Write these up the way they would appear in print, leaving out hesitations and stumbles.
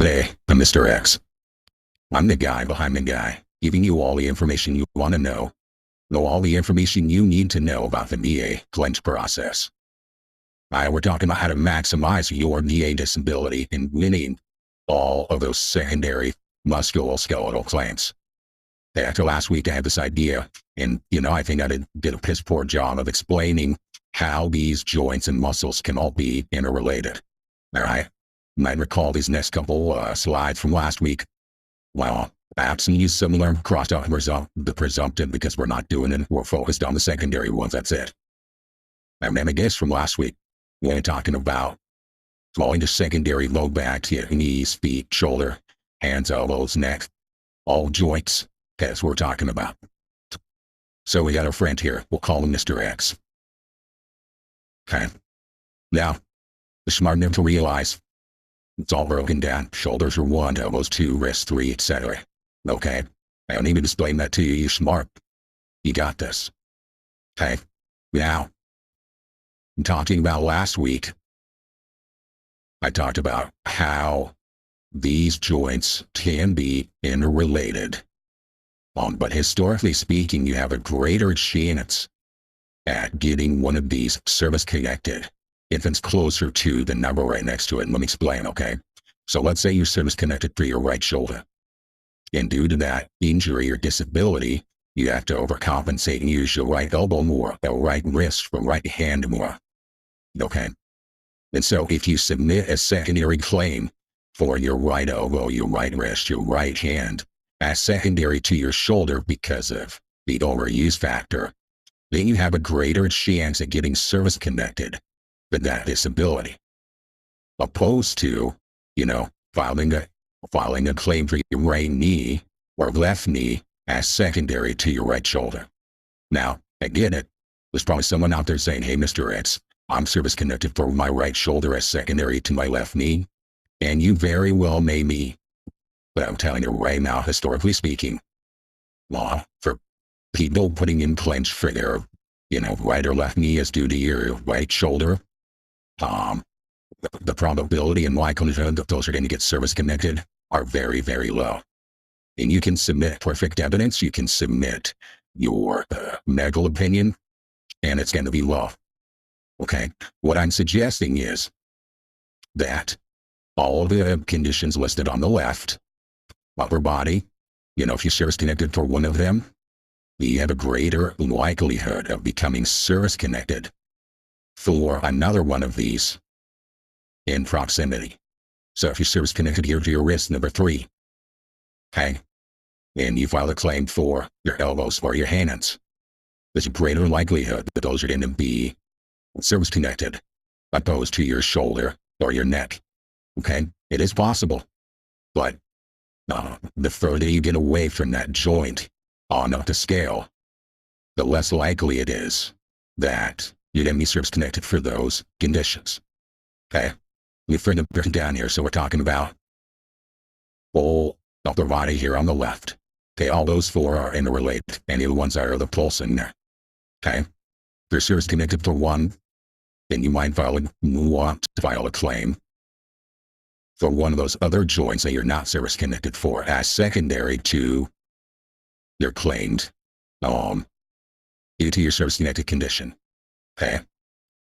Hey, I'm Mr. X. I'm the guy behind the guy, giving you all the information you want to know all the information you need to know about the NEA cleanse process. We're talking about how to maximize your NEA disability and winning all of those secondary musculoskeletal claims. After last week, I had this idea, and I think I did a piss poor job of explaining how these joints and muscles can all be interrelated. All right? You might recall these next couple slides from last week. Well, absent use similar crossed out the presumptive because we're not doing it. We're focused on the secondary ones. That's it. And then I guess from last week, we're talking about falling to secondary low back, to knees, feet, shoulder, hands, elbows, neck, all joints. That's what we're talking about. So we got a friend here. We'll call him Mr. X. Okay. Now, the smart enough to realize it's all broken down. Shoulders are 1, elbows 2, wrists 3, etc. Okay. I don't need to explain that to you. You're smart. You got this. Okay. Now, talking about last week, I talked about how these joints can be interrelated. But historically speaking, you have a greater chance at getting one of these service-connected if it's closer to the number right next to it. And let me explain, okay? So let's say you're service-connected for your right shoulder. And due to that injury or disability, you have to overcompensate and use your right elbow more, or right wrist, or right hand more. Okay? And so if you submit a secondary claim for your right elbow, your right wrist, your right hand, as secondary to your shoulder because of the overuse factor, then you have a greater chance at getting service-connected with that disability, opposed to, filing a claim for your right knee or left knee as secondary to your right shoulder. Now, I get it. There's probably someone out there saying, hey, Mr. X, I'm service-connected for my right shoulder as secondary to my left knee, and you very well may be. But I'm telling you right now, historically speaking, for people putting in claims for their, right or left knee is due to your right shoulder, the probability and likelihood that those are going to get service-connected are very, very low. And you can submit perfect evidence. You can submit your medical opinion, and it's going to be low. Okay? What I'm suggesting is that all of the conditions listed on the left, upper body, if you're service-connected for one of them, you have a greater likelihood of becoming service-connected for another one of these in proximity. So if you're service-connected here to your wrist, number 3, okay, and you file a claim for your elbows or your hands, there's a greater likelihood that those are going to be service-connected opposed to your shoulder or your neck. Okay? It is possible, but the further you get away from that joint on up the scale, the less likely it is that you're going to be service-connected for those conditions. Okay? Let me further break down here. So we're talking about whole upper body here on the left. Okay, all those 4 are interrelated. Any of the ones that are the pulse in there. Okay? If you're service-connected for one, then you might want to file a claim for one of those other joints that you're not service-connected for as secondary to your claimed due to your service-connected condition. Okay?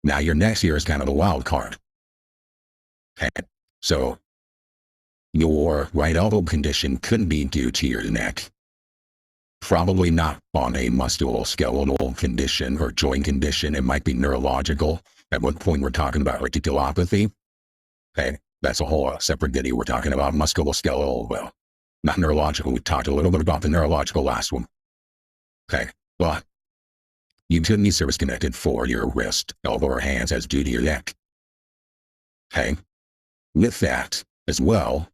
Now your next here is kind of the wild card. Okay? So your right elbow condition couldn't be due to your neck. Probably not on a musculoskeletal condition or joint condition. It might be neurological. At one point we're talking about reticulopathy. Okay? That's a whole separate video. We're talking about musculoskeletal, well, not neurological. We talked a little bit about the neurological last one. Okay, but you couldn't be service-connected for your wrist, elbow, or hands as due to your neck. Okay, with that as well,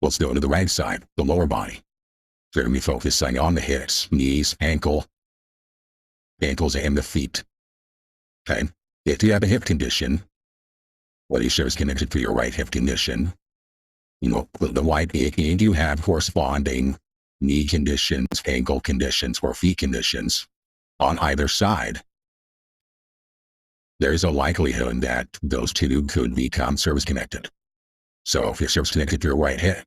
let's go to the right side, the lower body. So we're going to be focusing on the hips, knees, ankles, and the feet. Okay, if you have a hip condition, whether you're service-connected for your right hip condition, the right, and you have corresponding knee conditions, ankle conditions, or feet conditions on either side, there's a likelihood that those two could become service-connected. So if you're service connected to your right hip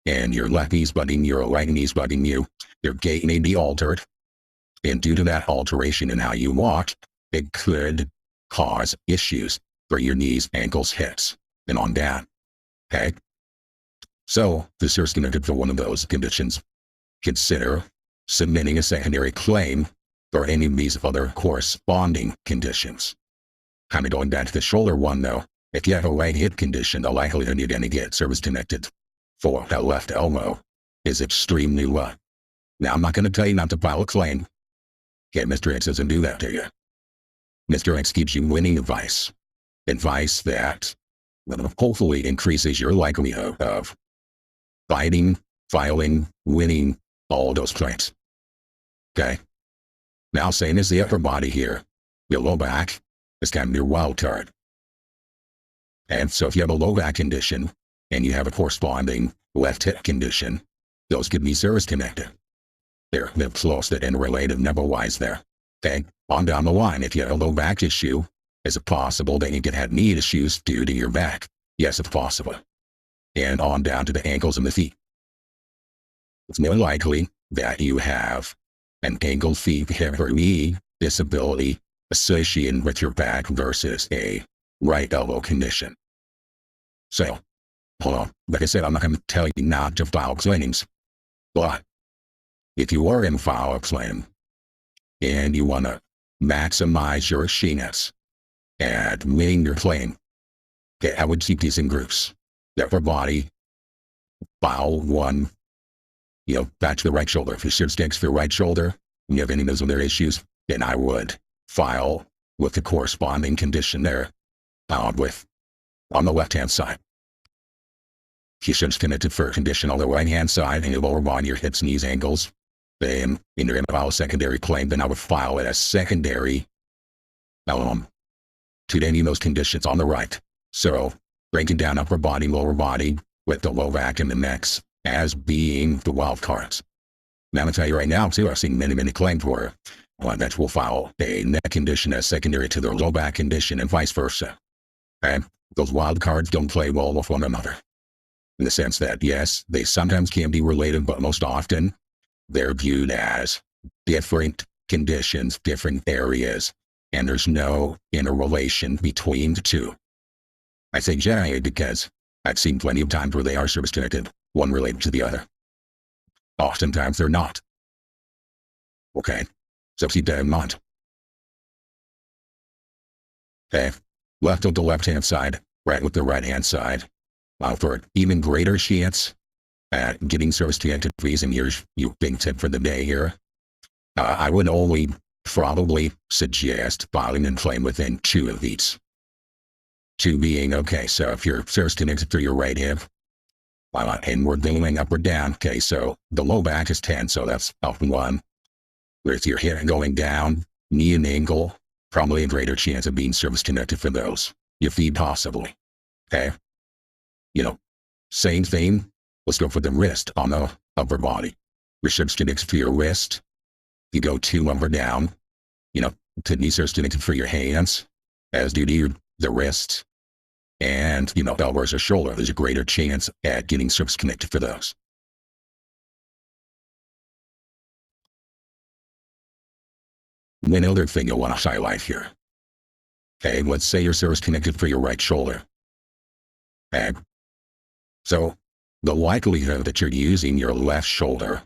and your left knee's bugging your right knee's bugging you, your gait may be altered. And due to that alteration in how you walk, it could cause issues for your knees, ankles, hips, and on down. Okay? So, if you're connected to one of those conditions, consider submitting a secondary claim for any of these other corresponding conditions. Kind of going back to the shoulder one, though, if you have a right hip condition, the likelihood you're going to get service connected for that left elbow is extremely low. Now, I'm not going to tell you not to file a claim. Okay, Mr. X doesn't do that to you. Mr. X gives you winning advice. Advice that hopefully increases your likelihood of fighting, filing, winning all those claims. Okay? Now, same as the upper body here, your low back is kind of your wild card. And so if you have a low back condition and you have a corresponding left hip condition, those could be service connected. They're close, they're interrelated, never wise there. Okay? On down the line, if you have a low back issue, is it possible that you could have knee issues due to your back? Yes, it's possible. And on down to the ankles and the feet. It's more likely that you have an ankle, feet, hip, or knee disability associated with your back versus a right elbow condition. So, hold on. Like I said, I'm not going to tell you not to file claims. But if you are in file a claim and you want to maximize your chance at winning your claim, okay, I would keep these in groups. The upper body, file one, back to the right shoulder. If your shirt sticks for your right shoulder, and you have any of those other issues, then I would file with the corresponding condition there, followed with on the left-hand side. If your shirt's connected for a condition on the right-hand side, and your lower body, your hips, knees, ankles, then you're going to file a secondary claim, then I would file it as secondary to any of those conditions on the right. So, breaking down upper body, lower body, with the low back and the necks as being the wild cards. Now, I'm going to tell you right now, too, I've seen many, many claims where that will file a neck condition as secondary to their low back condition and vice versa. Okay? Those wild cards don't play well with one another. In the sense that, yes, they sometimes can be related, but most often they're viewed as different conditions, different areas, and there's no interrelation between the two. I say generally because I've seen plenty of times where they are service connected, one related to the other. Oftentimes they're not. Okay, so keep that in mind. Okay, left with the left-hand side, right with the right-hand side. For an even greater chance at getting service connected fees, and here's your big tip for the day here. I would only probably suggest filing and claim within 2 of these. 2 being, okay, so if you're service connected through your right hip, and we're going up or down, okay, so the low back is 10, so that's up 1. With your hip going down, knee and ankle, probably a greater chance of being service connected for those. Your feet possibly, okay? Same thing, let's go for the wrist on the upper body. Your service connected for your wrist, you go 2 up or down, to knee service connected for your hands, as do the wrist, and, elbows or shoulder. There's a greater chance at getting service connected for those. One other thing you'll want to highlight here. Okay, let's say you're service connected for your right shoulder. Okay, so the likelihood that you're using your left shoulder,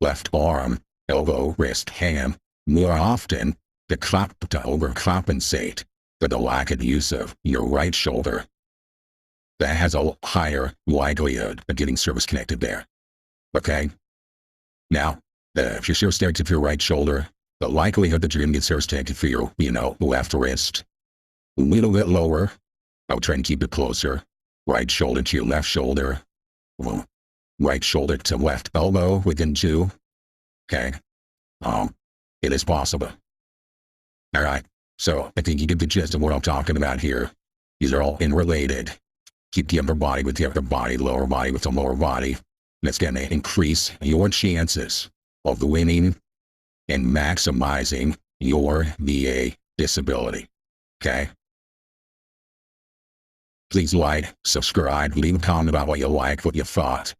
left arm, elbow, wrist, hand more often to overcompensate for the lack of use of your right shoulder, that has a higher likelihood of getting service connected there. Okay? Now, if you're service connected for your right shoulder, the likelihood that you're going to get service connected for your, left wrist, a little bit lower. I would try and keep it closer. Right shoulder to your left shoulder. Right shoulder to left elbow within 2. Okay? It is possible. All right. So I think you get the gist of what I'm talking about here. These are all interrelated. Keep the upper body with the upper body, lower body with the lower body. And it's going to increase your chances of winning and maximizing your VA disability. Okay? Please like, subscribe, leave a comment about what you liked, what you thought,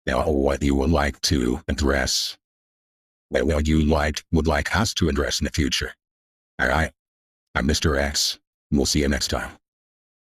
or what you would like to address. What you would like us to address in the future. Alright, I'm Mr. X. We'll see you next time.